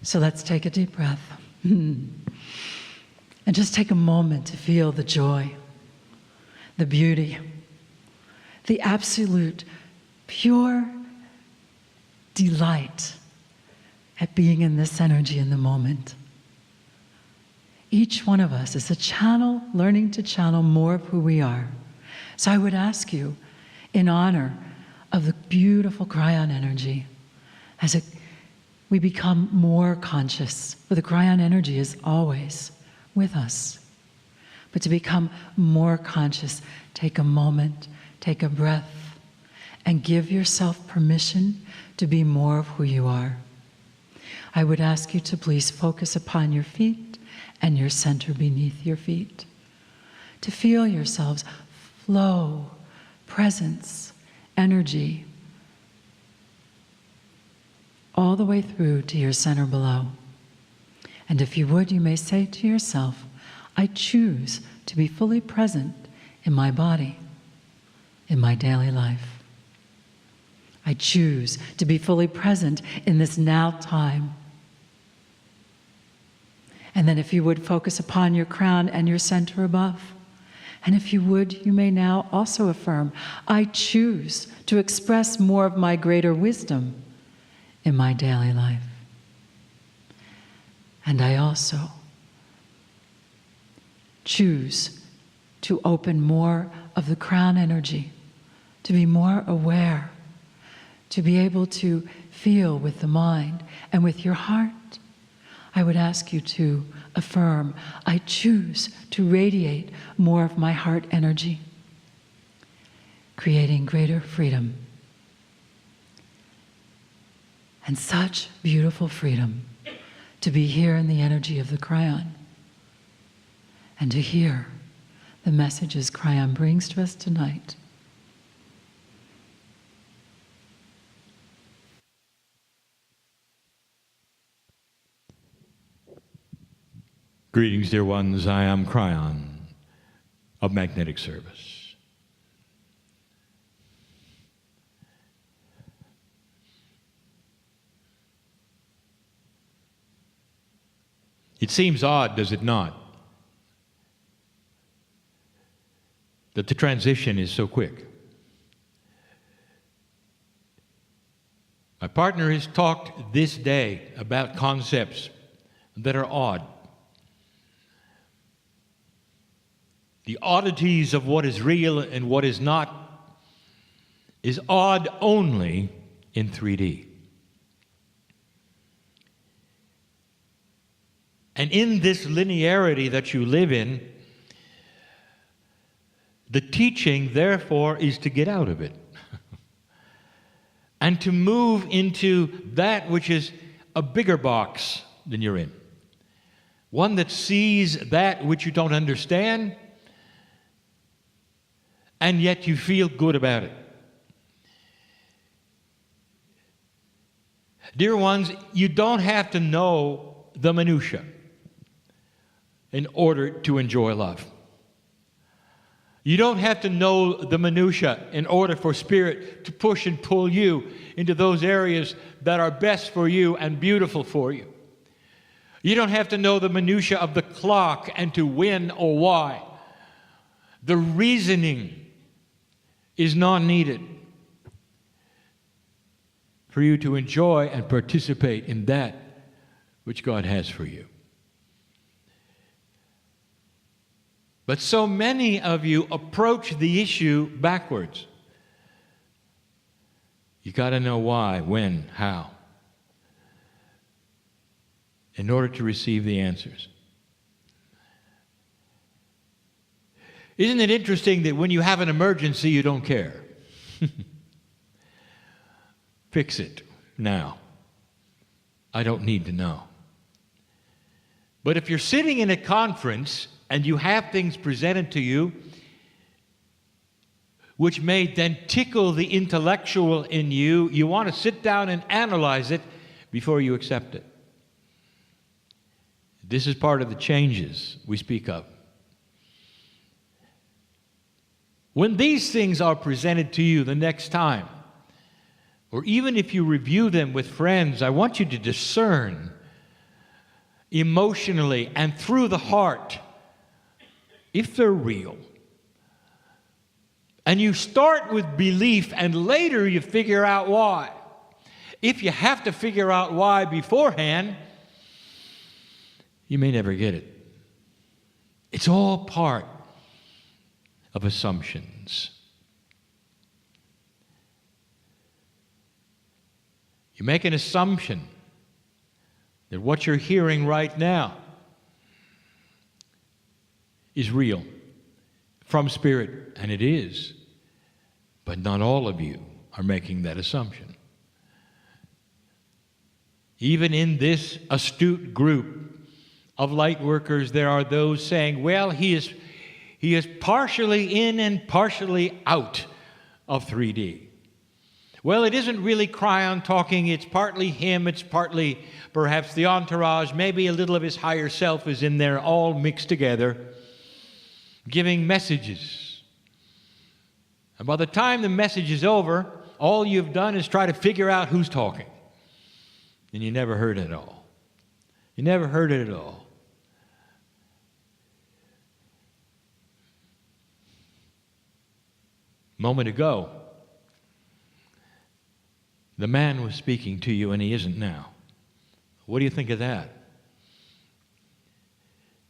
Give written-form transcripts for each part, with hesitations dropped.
So let's take a deep breath. And just take a moment to feel the joy, the beauty, the absolute pure delight at being in this energy in the moment. Each one of us is a channel, learning to channel more of who we are. So I would ask you, in honor of the beautiful Kryon energy, we become more conscious, for the Kryon energy is always with us. But to become more conscious, take a moment, take a breath, and give yourself permission to be more of who you are. I would ask you to please focus upon your feet and your center beneath your feet, to feel yourselves flow, presence, energy, all the way through to your center below. And if you would, you may say to yourself, I choose to be fully present in my body, in my daily life. I choose to be fully present in this now time. And then if you would, focus upon your crown and your center above. And if you would, you may now also affirm, I choose to express more of my greater wisdom in my daily life. And I also choose to open more of the crown energy, to be more aware, to be able to feel with the mind and with your heart. I would ask you to affirm, I choose to radiate more of my heart energy, creating greater freedom. And such beautiful freedom to be here in the energy of the Kryon and to hear the messages Kryon brings to us tonight. Greetings, dear ones. I am Kryon of Magnetic Service. It seems odd, does it not, that the transition is so quick. My partner has talked this day about concepts that are odd. The oddities of what is real and what is not is odd only in 3D. And in this linearity that you live in, the teaching, therefore, is to get out of it and to move into that which is a bigger box than you're in. One that sees that which you don't understand, and yet you feel good about it. Dear ones, you don't have to know the minutiae in order to enjoy love. You don't have to know the minutiae in order for Spirit to push and pull you into those areas that are best for you and beautiful for you. You don't have to know the minutiae of the clock and to when or why. The reasoning is not needed for you to enjoy and participate in that which God has for you. But so many of you approach the issue backwards. You got to know why, when, how, in order to receive the answers. Isn't it interesting that when you have an emergency, you don't care? Fix it now. I don't need to know. But if you're sitting in a conference and you have things presented to you which may then tickle the intellectual in you, you want to sit down and analyze it before you accept it. This is part of the changes we speak of. When these things are presented to you the next time, or even if you review them with friends, I want you to discern emotionally and through the heart, if they're real. And you start with belief and later you figure out why. If you have to figure out why beforehand, you may never get it. It's all part of assumptions. You make an assumption that what you're hearing right now is real from Spirit, and it is. But not all of you are making that assumption. Even in this astute group of light workers, there are those saying, well, he is partially in and partially out of 3D. Well, it isn't really Kryon talking. It's partly him. It's partly perhaps the entourage. Maybe a little of his higher self is in there, all mixed together, giving messages. And by the time the message is over, all you've done is try to figure out who's talking. And you never heard it all. You never heard it at all. A moment ago, the man was speaking to you and he isn't now. What do you think of that?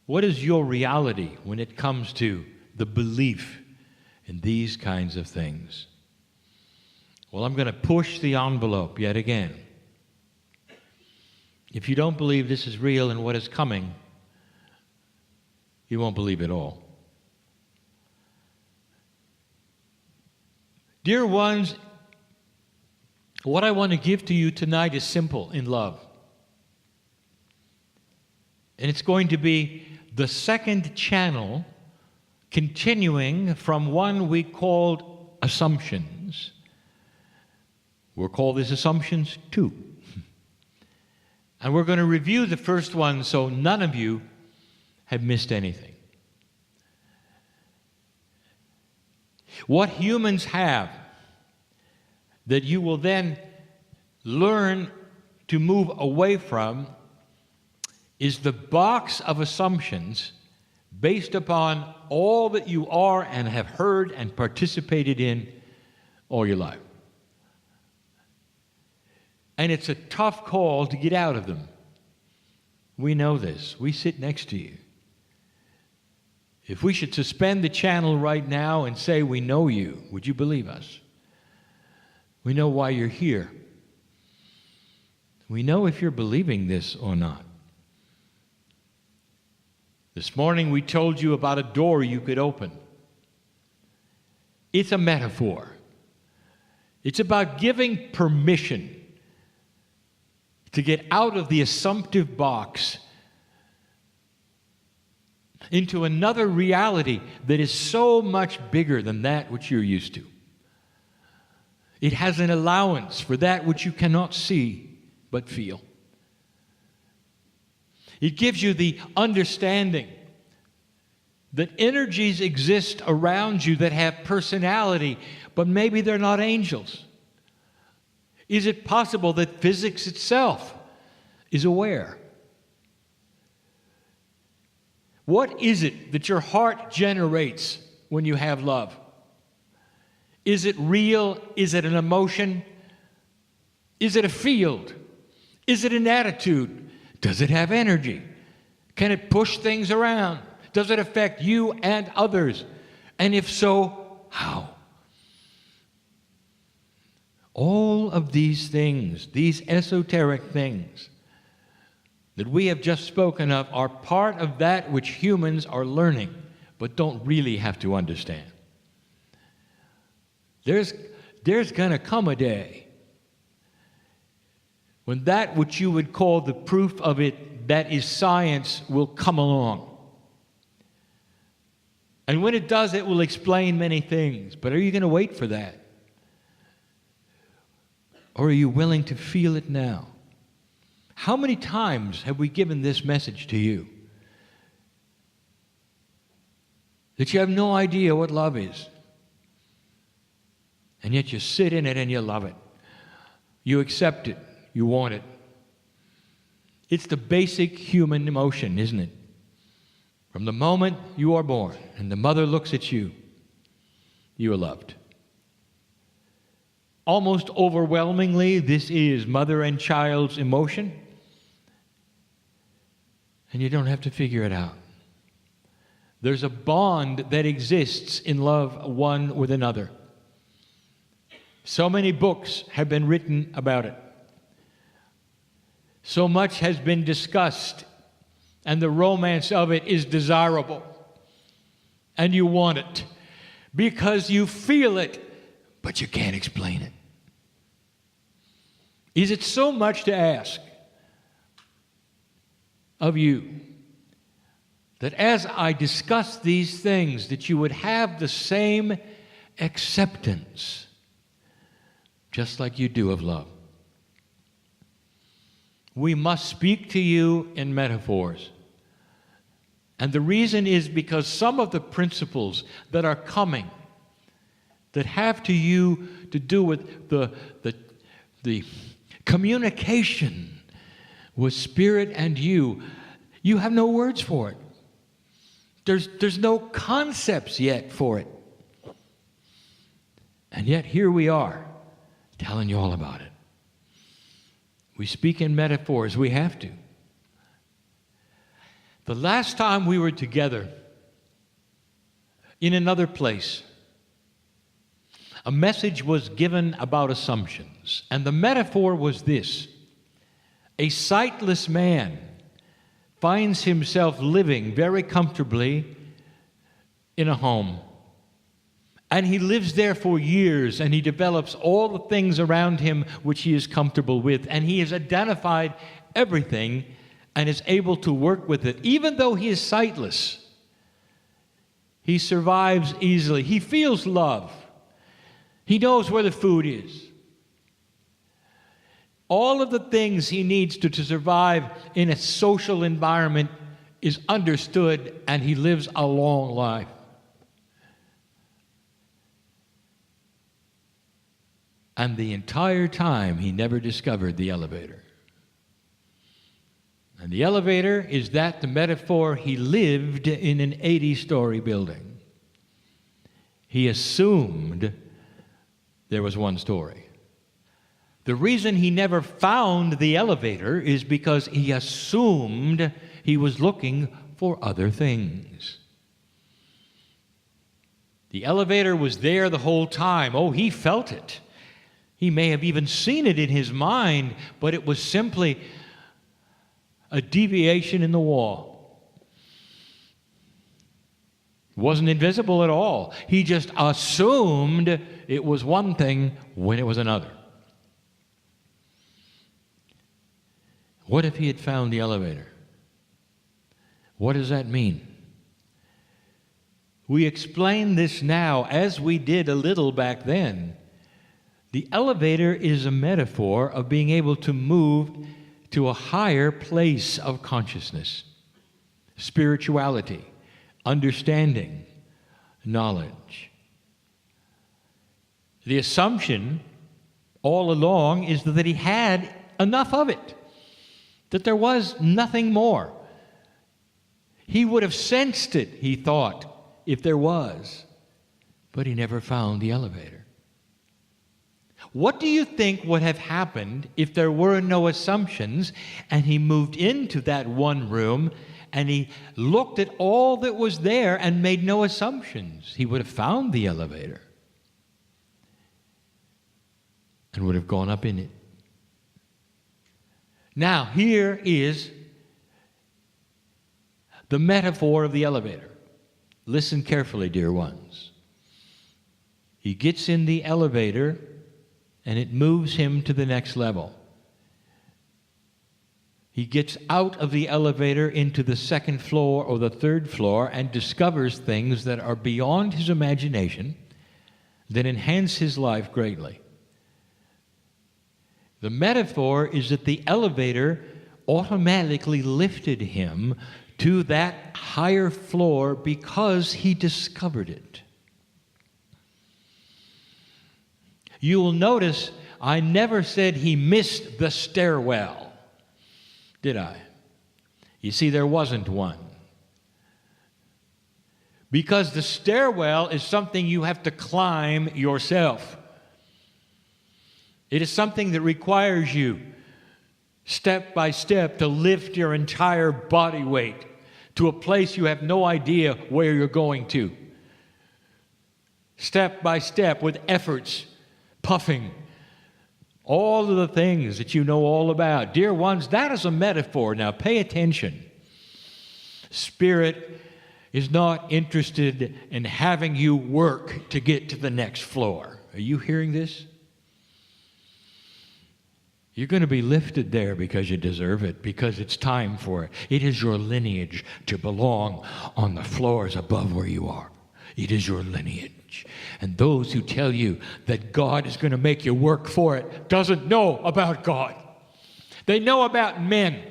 What is your reality when it comes to the belief in these kinds of things? Well, I'm going to push the envelope yet again. If you don't believe this is real and what is coming, you won't believe it all. Dear ones, what I want to give to you tonight is simple in love. And it's going to be the second channel continuing from one we called assumptions. We'll call this assumptions 2. And we're going to review the first one so none of you have missed anything. What humans have that you will then learn to move away from is the box of assumptions based upon all that you are and have heard and participated in all your life. And it's a tough call to get out of them. We know this. We sit next to you. If we should suspend the channel right now and say we know you, would you believe us? We know why you're here. We know if you're believing this or not. This morning we told you about a door you could open. It's a metaphor. It's about giving permission to get out of the assumptive box into another reality that is so much bigger than that which you're used to. It has an allowance for that which you cannot see but feel. It gives you the understanding that energies exist around you that have personality, but maybe they're not angels. Is it possible that physics itself is aware? What is it that your heart generates when you have love? Is it real? Is it an emotion? Is it a field? Is it an attitude? Does it have energy? Can it push things around? Does it affect you and others? And if so, how? All of these things, these esoteric things that we have just spoken of, are part of that which humans are learning, but don't really have to understand. There's going to come a day when that which you would call the proof of it, that is science, will come along. And when it does, it will explain many things. But are you going to wait for that? Or are you willing to feel it now? How many times have we given this message to you? That you have no idea what love is. And yet you sit in it and you love it. You accept it. You want it. It's the basic human emotion, isn't it? From the moment you are born and the mother looks at you, you are loved. Almost overwhelmingly, this is mother and child's emotion, and you don't have to figure it out. There's a bond that exists in love one with another. So many books have been written about it. So much has been discussed, and the romance of it is desirable. And you want it because you feel it, but you can't explain it. Is it so much to ask of you that as I discuss these things, that you would have the same acceptance, just like you do of love? We must speak to you in metaphors. And the reason is because some of the principles that are coming, that have to do with the communication with Spirit and you have no words for it. There's no concepts yet for it. And yet here we are, telling you all about it. We speak in metaphors. We have to. The last time we were together in another place, a message was given about assumptions. And the metaphor was this: a sightless man finds himself living very comfortably in a home. And he lives there for years, and he develops all the things around him which he is comfortable with. And he has identified everything and is able to work with it. Even though he is sightless, he survives easily. He feels love. He knows where the food is. All of the things he needs to survive in a social environment is understood, and he lives a long life. And the entire time, he never discovered the elevator. And the elevator is the metaphor. He lived in an 80-story building. He assumed there was one story. The reason he never found the elevator is because he assumed he was looking for other things. The elevator was there the whole time. Oh, he felt it. He may have even seen it in his mind, but it was simply a deviation in the wall. It wasn't invisible at all. He just assumed it was one thing when it was another. What if he had found the elevator? What does that mean? We explain this now as we did a little back then. The elevator is a metaphor of being able to move to a higher place of consciousness, spirituality, understanding, knowledge. The assumption all along is that he had enough of it, that there was nothing more. He would have sensed it, he thought, if there was, but he never found the elevator. What do you think would have happened if there were no assumptions and he moved into that one room and he looked at all that was there and made no assumptions? He would have found the elevator and would have gone up in it. Now, here is the metaphor of the elevator. Listen carefully, dear ones. He gets in the elevator and it moves him to the next level. He gets out of the elevator into the second floor or the third floor and discovers things that are beyond his imagination, that enhance his life greatly. The metaphor is that the elevator automatically lifted him to that higher floor because he discovered it. You will notice I never said he missed the stairwell. did I? You see, there wasn't one. Because the stairwell is something you have to climb yourself. It is something that requires you, step by step, to lift your entire body weight to a place you have no idea where you're going to. Step by step, with efforts, puffing, all of the things that you know all about. Dear ones, that is a metaphor. Now pay attention. Spirit is not interested in having you work to get to the next floor. Are you hearing this? You're going to be lifted there because you deserve it, because it's time for it. It is your lineage to belong on the floors above where you are. It is your lineage. And those who tell you that God is going to make you work for it doesn't know about God. They know about men.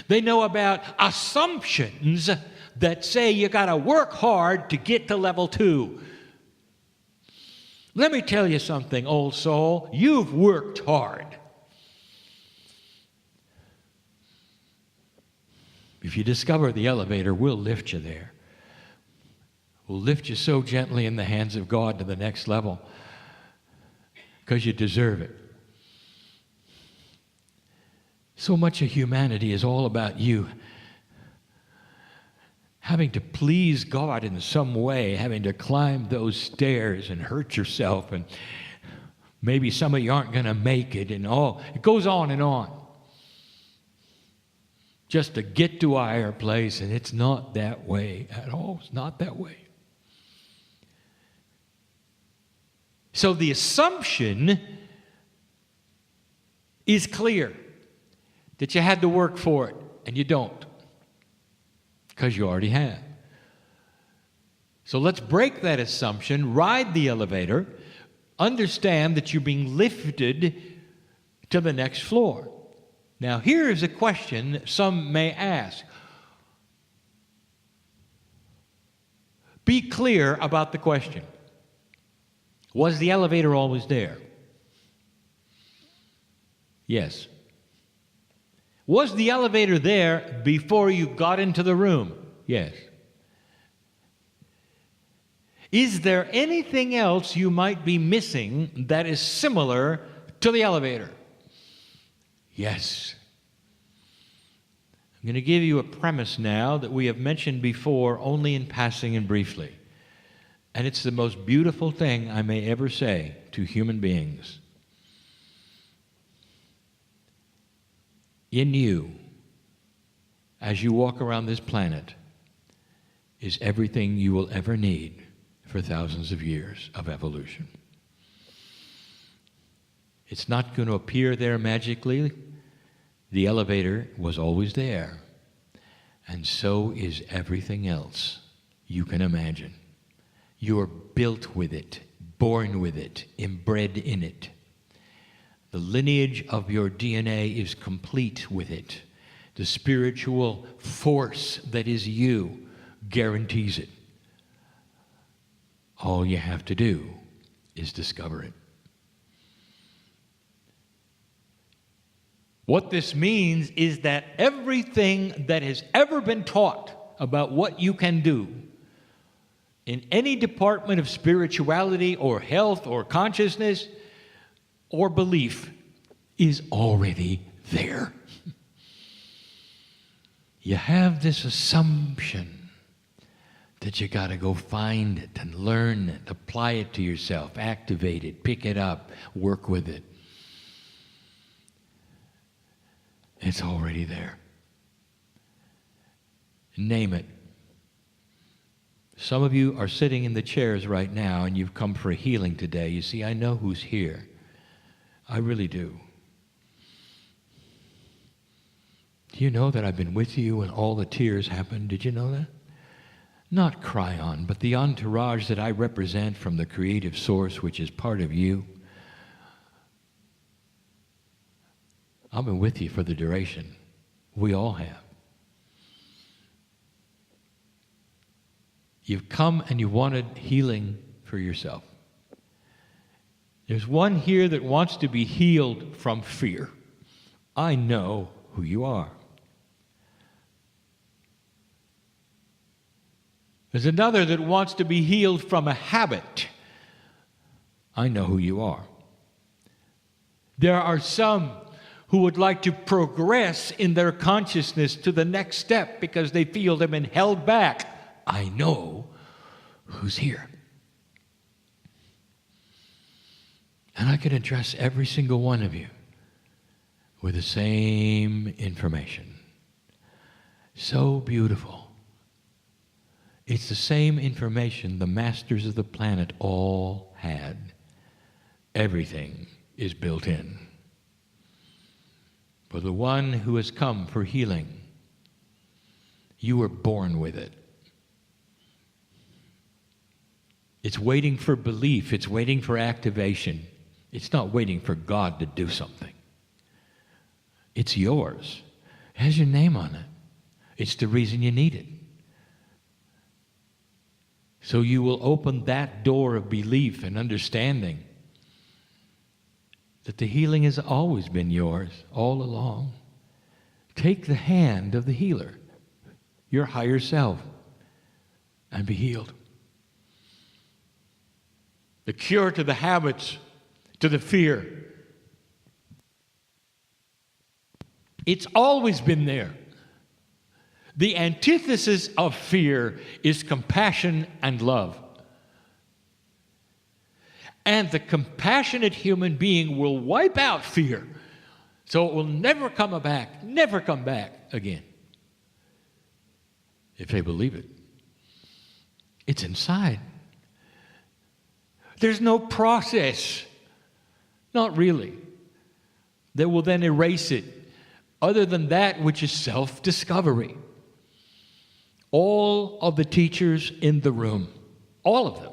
They know about assumptions that say you got to work hard to get to level 2. Let me tell you something, old soul. You've worked hard. If you discover the elevator, we'll lift you there. We'll lift you so gently in the hands of God to the next level because you deserve it. So much of humanity is all about you having to please God in some way, having to climb those stairs and hurt yourself, and maybe some of you aren't going to make it, and all. It goes on and on. Just to get to a higher place, and it's not that way at all. It's not that way. So the assumption is clear that you had to work for it, and you don't, because you already have. So let's break that assumption, ride the elevator, understand that you're being lifted to the next floor. Now, here is a question some may ask. Be clear about the question. Was the elevator always there? Yes. Was the elevator there before you got into the room? Yes. Is there anything else you might be missing that is similar to the elevator? Yes. I'm going to give you a premise now that we have mentioned before only in passing and briefly. And it's the most beautiful thing I may ever say to human beings. In you, as you walk around this planet, is everything you will ever need for thousands of years of evolution. It's not going to appear there magically. The elevator was always there. And so is everything else you can imagine. You're built with it, born with it, inbred in it. The lineage of your DNA is complete with it. The spiritual force that is you guarantees it. All you have to do is discover it. What this means is that everything that has ever been taught about what you can do in any department of spirituality or health or consciousness or belief is already there. You have this assumption that you got to go find it and learn it, apply it to yourself, activate it, pick it up, work with it. It's already there. Name it. Some of you are sitting in the chairs right now and you've come for a healing today. You see, I know who's here. I really do. Do you know that I've been with you when all the tears happened? Did you know that? Not Kryon, but the entourage that I represent from the creative source, which is part of you. I've been with you for the duration. We all have. You've come and you wanted healing for yourself. There's one here that wants to be healed from fear. I know who you are. There's another that wants to be healed from a habit. I know who you are. There are some who would like to progress in their consciousness to the next step because they feel they've been held back. I know who's here. And I can address every single one of you with the same information. So beautiful. It's the same information the masters of the planet all had. Everything is built in. For the one who has come for healing, you were born with it. It's waiting for belief. It's waiting for activation. It's not waiting for God to do something. It's yours. It has your name on it. It's the reason you need it. So you will open that door of belief and understanding that the healing has always been yours all along. Take the hand of the healer, your higher self, and be healed. The cure to the habits, to the fear, it's always been there. The antithesis of fear is compassion and love. And the compassionate human being will wipe out fear, so it will never come back again. If they believe it. It's inside. There's no process, not really, that will then erase it, other than that which is self-discovery. All of the teachers in the room, all of them,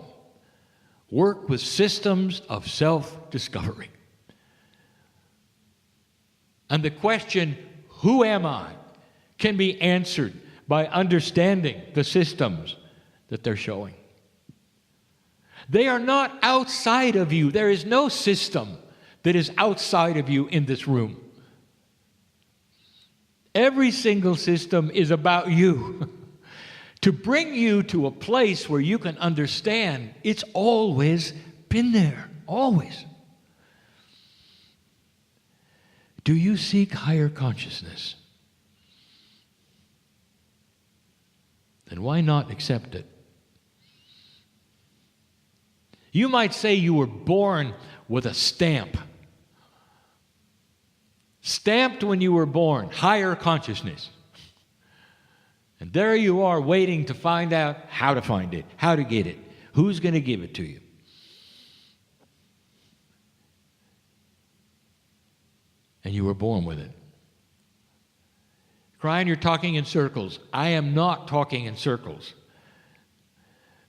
work with systems of self-discovery. And the question, who am I, can be answered by understanding the systems that they're showing. They are not outside of you. There is no system that is outside of you in this room. Every single system is about you. To bring you to a place where you can understand it's always been there, always. Do you seek higher consciousness? Then why not accept it? You might say you were born with a stamp. Stamped when you were born, higher consciousness. And there you are waiting to find out how to find it, how to get it, who's going to give it to you. And you were born with it. Kryon, you're talking in circles. I am not talking in circles.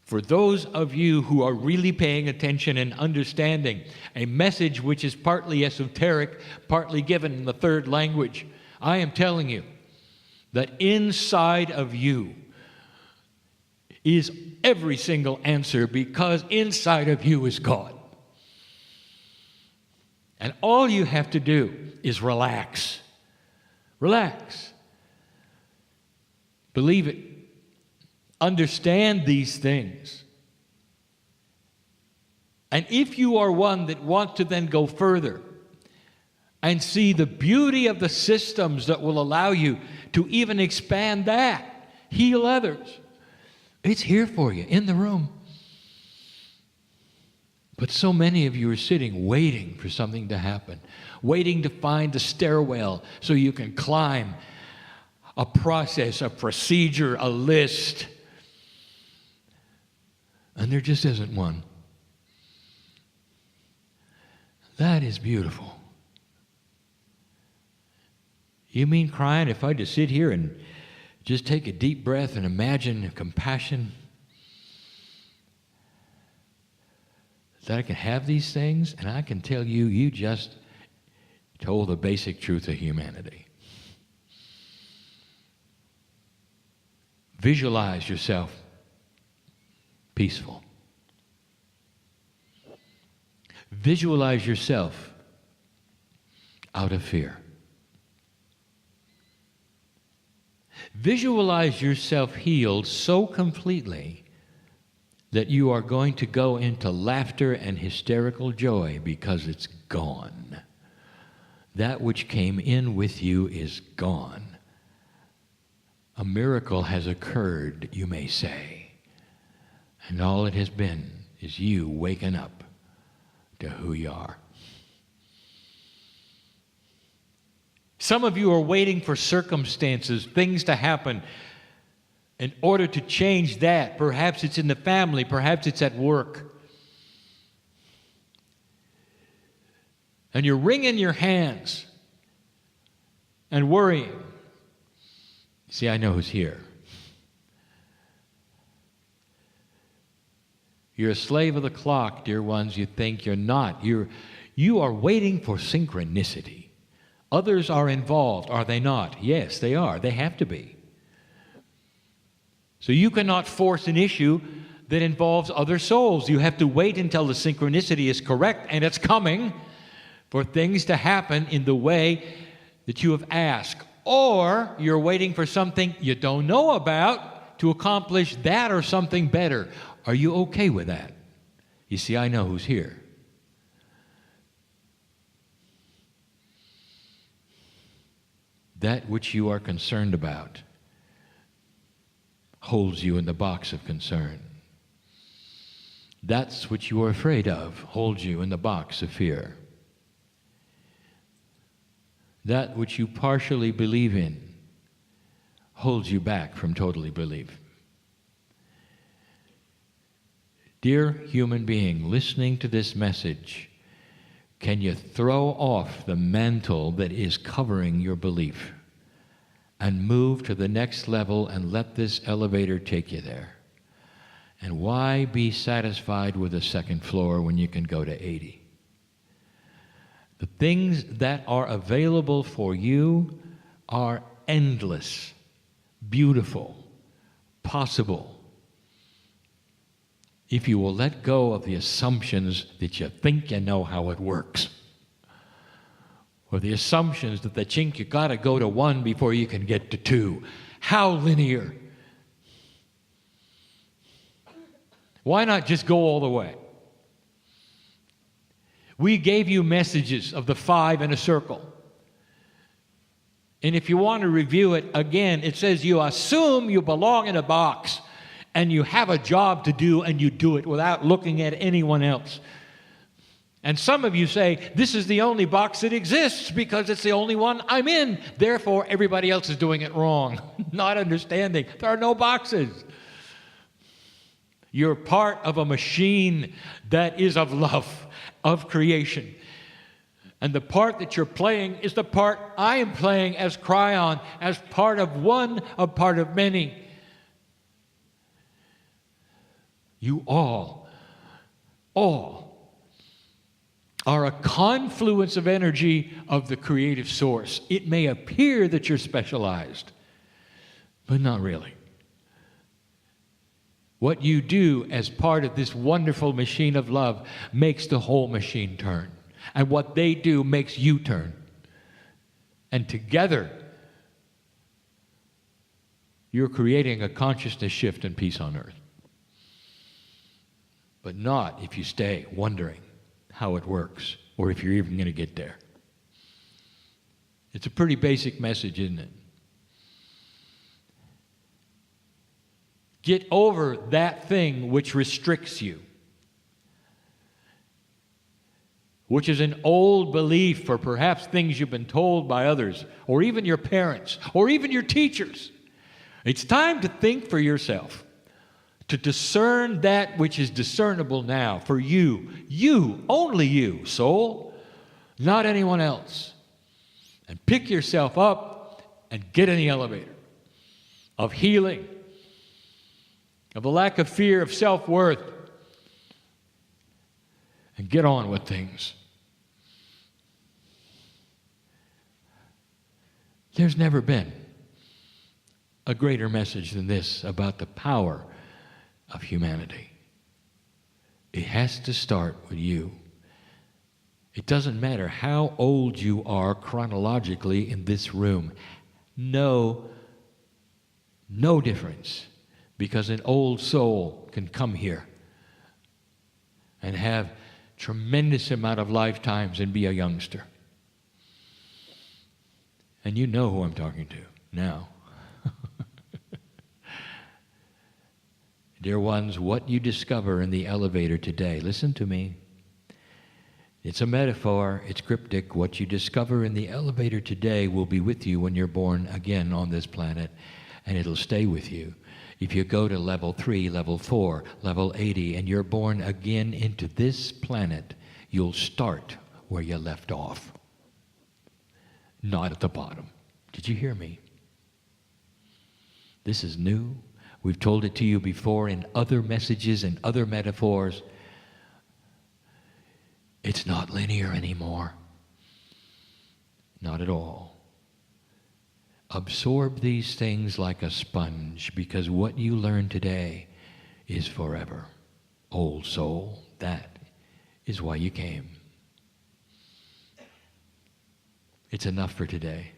For those of you who are really paying attention and understanding a message which is partly esoteric, partly given in the third language, I am telling you that inside of you is every single answer, because inside of you is God. And all you have to do is relax. Relax. Believe it. Understand these things. And if you are one that wants to then go further and see the beauty of the systems that will allow you to even expand that, heal others, it's here for you in the room. But so many of you are sitting waiting for something to happen, waiting to find the stairwell so you can climb a process, a procedure, a list. And there just isn't one. That is beautiful. You mean, Kryon, if I just sit here and just take a deep breath and imagine compassion, that I can have these things? And I can tell you, you just told the basic truth of humanity. Visualize yourself peaceful. Visualize yourself out of fear. Visualize yourself healed so completely that you are going to go into laughter and hysterical joy because it's gone. That which came in with you is gone. A miracle has occurred, you may say, and all it has been is you waking up to who you are. Some of you are waiting for circumstances, things to happen in order to change that. Perhaps it's in the family, perhaps it's at work. And you're wringing your hands and worrying. See, I know who's here. You're a slave of the clock, dear ones. You think you're not. You are waiting for synchronicity. Others are involved, are they not? Yes, they are. They have to be. So you cannot force an issue that involves other souls. You have to wait until the synchronicity is correct, and it's coming, for things to happen in the way that you have asked. Or you're waiting for something you don't know about to accomplish that or something better. Are you okay with that? You see, I know who's here. That which you are concerned about holds you in the box of concern. That's what you are afraid of holds you in the box of fear. That which you partially believe in holds you back from totally belief. Dear human being, listening to this message, can you throw off the mantle that is covering your belief and move to the next level and let this elevator take you there? And why be satisfied with the second floor when you can go to 80? The things that are available for you are endless, beautiful, possible, if you will let go of the assumptions that you think you know how it works, or the assumptions that they think you got to go to 1 before you can get to 2. How linear. Why not just go all the way? We gave you messages of the 5 in a circle. And if you want to review it again, it says you assume you belong in a box and you have a job to do, and you do it without looking at anyone else. And some of you say, this is the only box that exists because it's the only one I'm in. Therefore, everybody else is doing it wrong. Not understanding. There are no boxes. You're part of a machine that is of love, of creation. And the part that you're playing is the part I am playing as Kryon, as part of one, a part of many. You all are a confluence of energy of the creative source. It may appear that you're specialized, but not really. What you do as part of this wonderful machine of love makes the whole machine turn. And what they do makes you turn. And together, you're creating a consciousness shift and peace on earth. But not if you stay wondering how it works, or if you're even going to get there. It's a pretty basic message, isn't it? Get over that thing which restricts you, which is an old belief, or perhaps things you've been told by others, or even your parents, or even your teachers. It's time to think for yourself, to discern that which is discernible now for you, only you, soul, not anyone else. And pick yourself up and get in the elevator of healing, of a lack of fear, of self-worth, and get on with things. There's never been a greater message than this about the power of humanity. It has to start with you. It doesn't matter how old you are chronologically in this room. No difference, because an old soul can come here and have tremendous amount of lifetimes and be a youngster. And you know who I'm talking to now. Dear ones, what you discover in the elevator today, listen to me. It's a metaphor, it's cryptic. What you discover in the elevator today will be with you when you're born again on this planet, and it'll stay with you. If you go to level 3, level 4, level 80, and you're born again into this planet, you'll start where you left off. Not at the bottom. Did you hear me? This is new. We've told it to you before in other messages and other metaphors. It's not linear anymore. Not at all. Absorb these things like a sponge, because what you learn today is forever. Old soul, that is why you came. It's enough for today.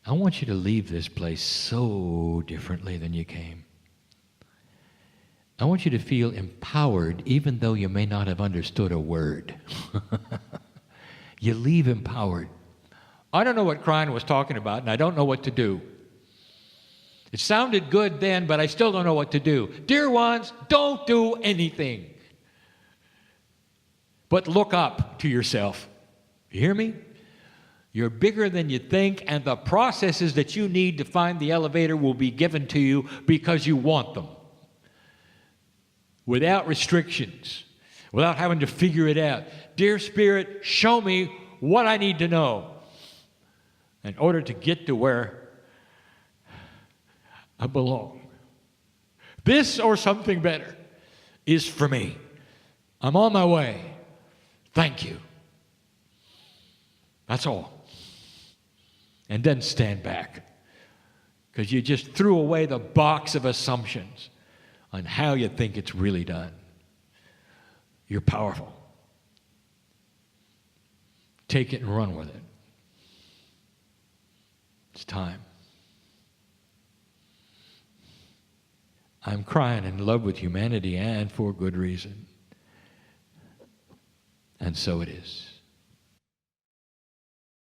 I want you to leave this place so differently than you came. I want you to feel empowered even though you may not have understood a word. You leave empowered. I don't know what Kryon was talking about, and I don't know what to do. It sounded good then, but I still don't know what to do. Dear ones, don't do anything. But look up to yourself. You hear me? You're bigger than you think, and the processes that you need to find the elevator will be given to you because you want them. Without restrictions, without having to figure it out. Dear Spirit, show me what I need to know in order to get to where I belong. This or something better is for me. I'm on my way. Thank you. That's all. And then stand back, because you just threw away the box of assumptions on how you think it's really done. You're powerful. Take it and run with it. It's time. I'm crying in love with humanity, and for good reason. And so it is.